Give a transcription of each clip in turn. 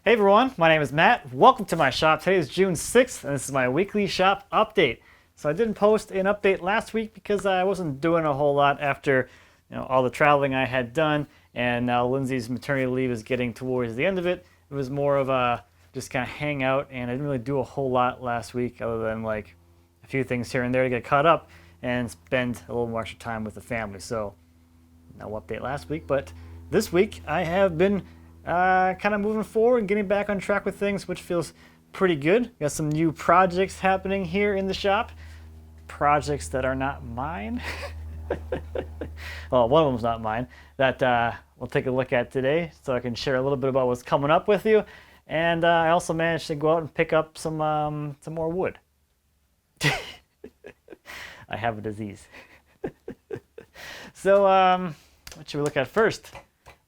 Hey everyone, my name is Matt. Welcome to my shop. Today is June 6th and this is my weekly shop update. So I didn't post an update last week because I wasn't doing a whole lot after all the traveling I had done, and now Lindsay's maternity leave is getting towards the end of it. It was more of a just kind of hang out, and I didn't really do a whole lot last week other than like a few things here and there to get caught up and spend a little more extra time with the family. So no update last week, but this week I have been kind of moving forward and getting back on track with things, which feels pretty good. Got some new projects happening here in the shop. Projects that are not mine. Well, one of them's not mine. That we'll take a look at today so I can share a little bit about what's coming up with you. And I also managed to go out and pick up some more wood. I have a disease. So what should we look at first?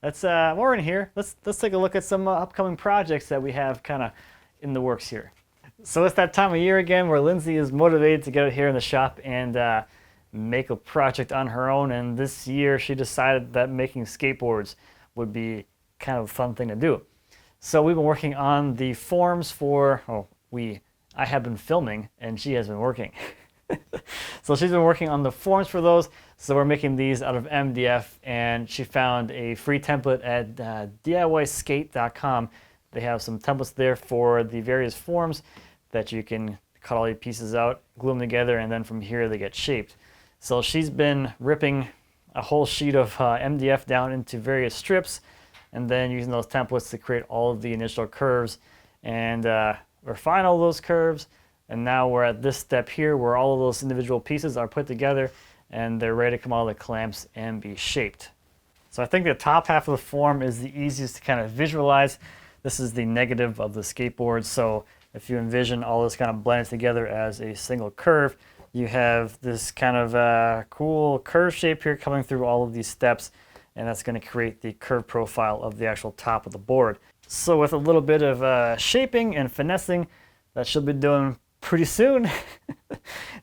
Let's while we're in here, let's take a look at some upcoming projects that we have kind of in the works here. So it's that time of year again where Lindsay is motivated to get out here in the shop and make a project on her own. And this year she decided that making skateboards would be kind of a fun thing to do. So we've been working on the forms for, I have been filming and she has been working. So she's been working on the forms for those. So we're making these out of MDF, and she found a free template at DIYskate.com. They have some templates there for the various forms that you can cut all your pieces out, glue them together, and then from here they get shaped. So she's been ripping a whole sheet of MDF down into various strips and then using those templates to create all of the initial curves and refine all those curves. And now we're at this step here where all of those individual pieces are put together and they're ready to come out of the clamps and be shaped. So I think the top half of the form is the easiest to kind of visualize. This is the negative of the skateboard. So if you envision all this kind of blended together as a single curve, you have this kind of cool curve shape here coming through all of these steps, and that's going to create the curve profile of the actual top of the board. So with a little bit of shaping and finessing that she'll be doing pretty soon,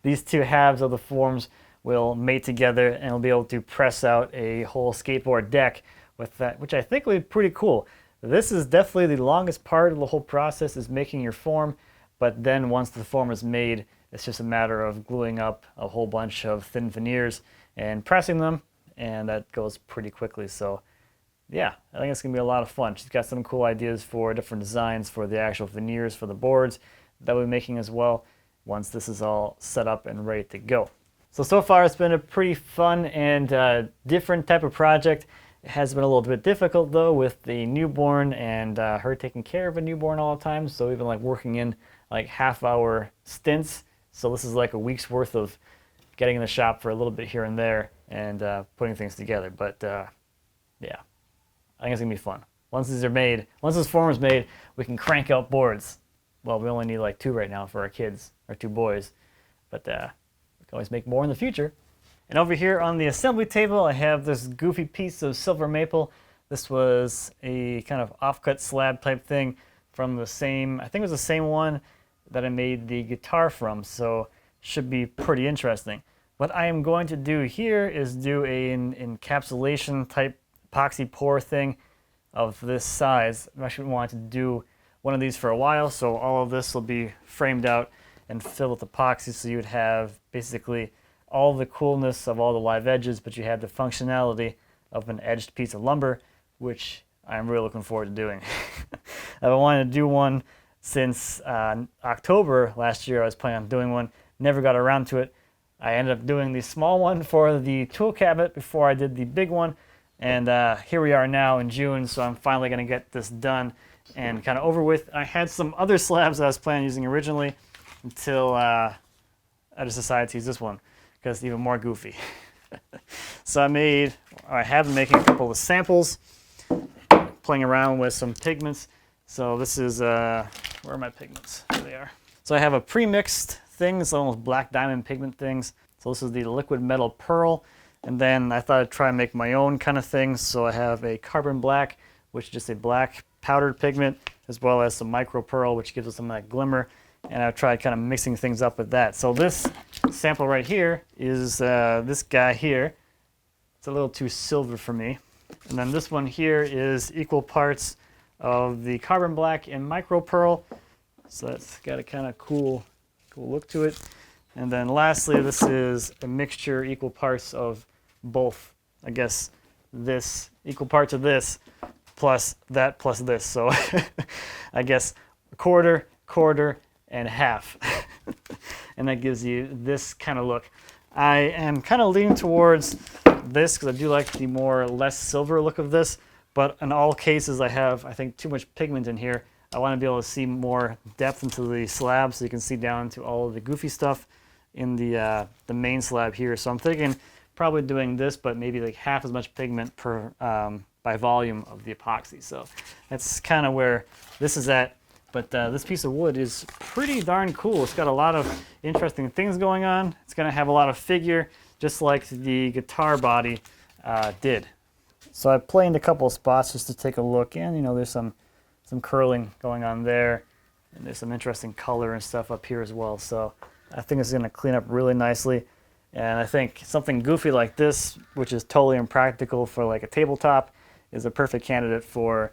these two halves of the forms will mate together and we'll be able to press out a whole skateboard deck with that, which I think will be pretty cool. This is definitely the longest part of the whole process, is making your form, but then once the form is made, it's just a matter of gluing up a whole bunch of thin veneers and pressing them, and that goes pretty quickly. So yeah, I think it's gonna be a lot of fun. She's got some cool ideas for different designs for the actual veneers for the boards that we'll be making as well once this is all set up and ready to go. So far it's been a pretty fun and different type of project. It has been a little bit difficult though with the newborn and her taking care of a newborn all the time. So we've been like working in like half-hour stints. So this is like a week's worth of getting in the shop for a little bit here and there and putting things together. But yeah, I think it's gonna be fun. Once these are made, once this form is made, we can crank out boards. Well, we only need like 2 right now for our kids, our 2 boys, but we can always make more in the future. And over here on the assembly table, I have this goofy piece of silver maple. This was a kind of offcut slab type thing from the same, I think it was the same one that I made the guitar from, so should be pretty interesting. What I am going to do here is do an encapsulation type epoxy pour thing of this size. I actually wanted to do one of these for a while, so all of this will be framed out and filled with epoxy, so you would have basically all the coolness of all the live edges, but you have the functionality of an edged piece of lumber, which I'm really looking forward to doing. I've wanted to do one since October last year. I was planning on doing one, never got around to it. I ended up doing the small one for the tool cabinet before I did the big one, and here we are now in June, so I'm finally going to get this done and kind of over with. I had some other slabs that I was planning on using originally until I just decided to use this one because it's even more goofy. So I have been making a couple of samples, playing around with some pigments. So this is, where are my pigments? Here they are. So I have a pre-mixed thing, it's almost black diamond pigment things. So this is the liquid metal pearl. And then I thought I'd try and make my own kind of thing. So I have a carbon black, which is just a black powdered pigment, as well as some micro pearl, which gives us some of that glimmer. And I've tried kind of mixing things up with that. So this sample right here is this guy here. It's a little too silver for me. And then this one here is equal parts of the carbon black and micro pearl. So that's got a kind of cool look to it. And then lastly, this is a mixture, equal parts of both. I guess this, equal parts of this, plus that, plus this. So I guess a quarter, and half. And that gives you this kind of look. I am kind of leaning towards this because I do like the less silver look of this. But in all cases, I have, I think, too much pigment in here. I want to be able to see more depth into the slab so you can see down into all of the goofy stuff in the main slab here. So I'm thinking probably doing this, but maybe like half as much pigment per by volume of the epoxy. So that's kind of where this is at. But this piece of wood is pretty darn cool. It's got a lot of interesting things going on. It's going to have a lot of figure, just like the guitar body did. So I planed a couple of spots just to take a look, and you know, there's some curling going on there, and there's some interesting color and stuff up here as well. So I think it's going to clean up really nicely. And I think something goofy like this, which is totally impractical for like a tabletop, is a perfect candidate for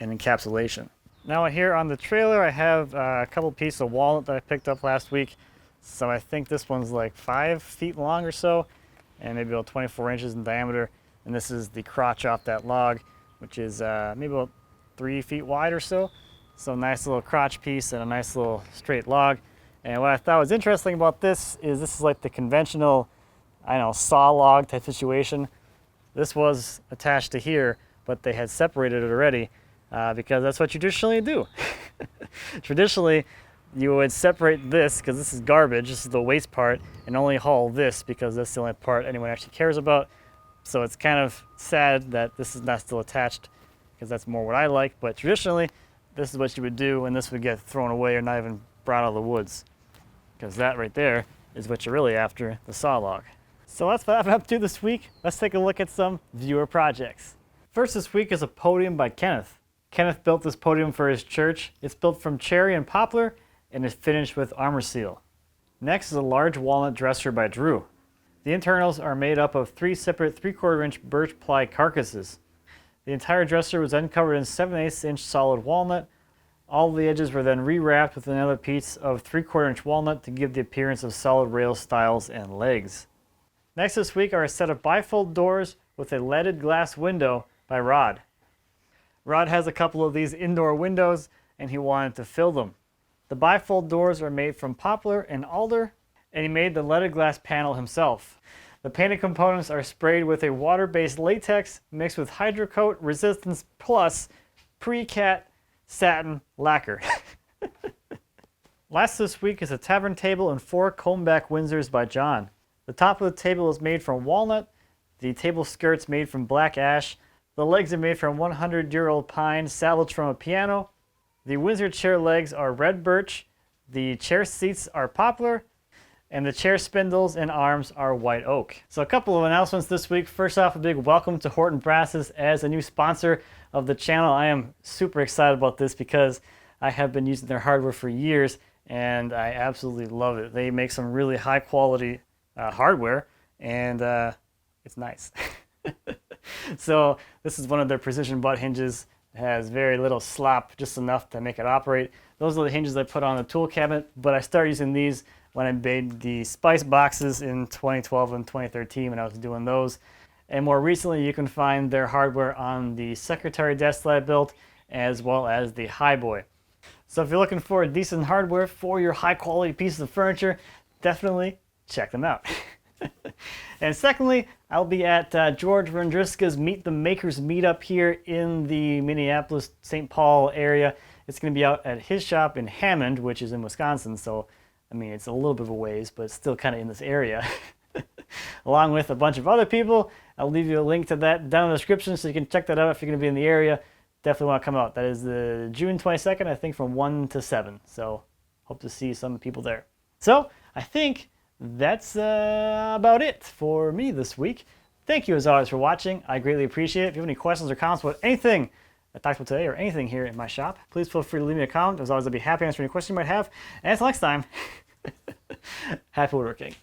an encapsulation. Now here on the trailer, I have a couple pieces of walnut that I picked up last week. So I think this one's like 5 feet long or so, and maybe about 24 inches in diameter. And this is the crotch off that log, which is maybe about 3 feet wide or so. So nice little crotch piece and a nice little straight log. And what I thought was interesting about this is like the conventional, I don't know, saw log type situation. This was attached to here, but they had separated it already because that's what you traditionally do. Traditionally, you would separate this because this is garbage, this is the waste part, and only haul this because that's the only part anyone actually cares about. So it's kind of sad that this is not still attached because that's more what I like, but traditionally, this is what you would do, and this would get thrown away or not even brought out of the woods. Because that right there is what you're really after, the saw log. So that's what I've been up to this week. Let's take a look at some viewer projects. First this week is a podium by Kenneth. Kenneth built this podium for his church. It's built from cherry and poplar and is finished with armor seal. Next is a large walnut dresser by Drew. The internals are made up of 3 separate 3/4 inch birch ply carcasses. The entire dresser was then covered in 7/8 inch solid walnut. All the edges were then rewrapped with another piece of 3/4 inch walnut to give the appearance of solid rail stiles and legs. Next this week are a set of bifold doors with a leaded glass window by Rod. Rod has a couple of these indoor windows and he wanted to fill them. The bifold doors are made from poplar and alder, and he made the leaded glass panel himself. The painted components are sprayed with a water-based latex mixed with Hydrocoat Resistance Plus pre-cat satin lacquer. Last this week is a Tavern table and 4 Combback Windsors by John. The top of the table is made from walnut, the table skirt's made from black ash, the legs are made from 100-year-old pine salvaged from a piano, the Windsor chair legs are red birch, the chair seats are poplar, and the chair spindles and arms are white oak. So a couple of announcements this week. First off, a big welcome to Horton Brasses as a new sponsor of the channel. I am super excited about this because I have been using their hardware for years and I absolutely love it. They make some really high quality hardware and it's nice. So this is one of their precision butt hinges. It has very little slop, just enough to make it operate. Those are the hinges I put on the tool cabinet, but I started using these when I made the spice boxes in 2012 and 2013 when I was doing those. And more recently, you can find their hardware on the secretary desk that I built, as well as the Highboy. So if you're looking for a decent hardware for your high quality pieces of furniture, definitely check them out. And secondly, I'll be at George Vendriska's Meet the Makers meetup here in the Minneapolis, St. Paul area. It's going to be out at his shop in Hammond, which is in Wisconsin. So, I mean, it's a little bit of a ways, but it's still kind of in this area. Along with a bunch of other people. I'll leave you a link to that down in the description so you can check that out if you're going to be in the area. Definitely want to come out. That is the June 22nd, I think, from 1 to 7. So, hope to see some people there. So, I think that's about it for me this week. Thank you as always for watching. I greatly appreciate it. If you have any questions or comments about anything I talked about today or anything here in my shop, please feel free to leave me a comment. As always, I'll be happy to answer any questions you might have. And until next time, happy woodworking.